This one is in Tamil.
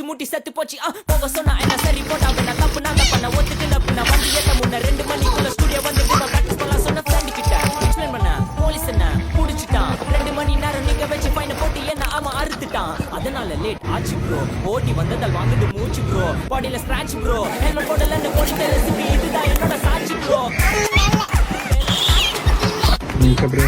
மூச்சு முட்டி செத்து போச்சு போக சொன்னா என்ன சரி போட்டா நான் தப்பு நாங்க பண்ண ஒத்துக்கல அப்படின்னா வண்டி ஏத்த முன்ன 2 மணிக்குள்ள ஸ்டுடியோ வந்து பிராக்டிஸ் பண்ணலாம் சொன்ன ஃப்ரெண்ட் கிட்ட எக்ஸ்பிளைன் பண்ண போலீஸ் என்ன புடிச்சிட்டான் 2 மணி நேரம் நீங்க வச்சு ஃபைன போட்டு என்ன அவன் அறுத்துட்டான் அதனால லேட் ஆச்சு ப்ரோ ஓடி வந்ததால் வாங்குது மூச்சு ப்ரோ பாடியில ஸ்கிராட்ச் ப்ரோ ஹெல்மெட் போடலன்னு போலீஸ் ரெசிபி இதுதான் என்னோட சாட்சி ப்ரோ Nunca, bro.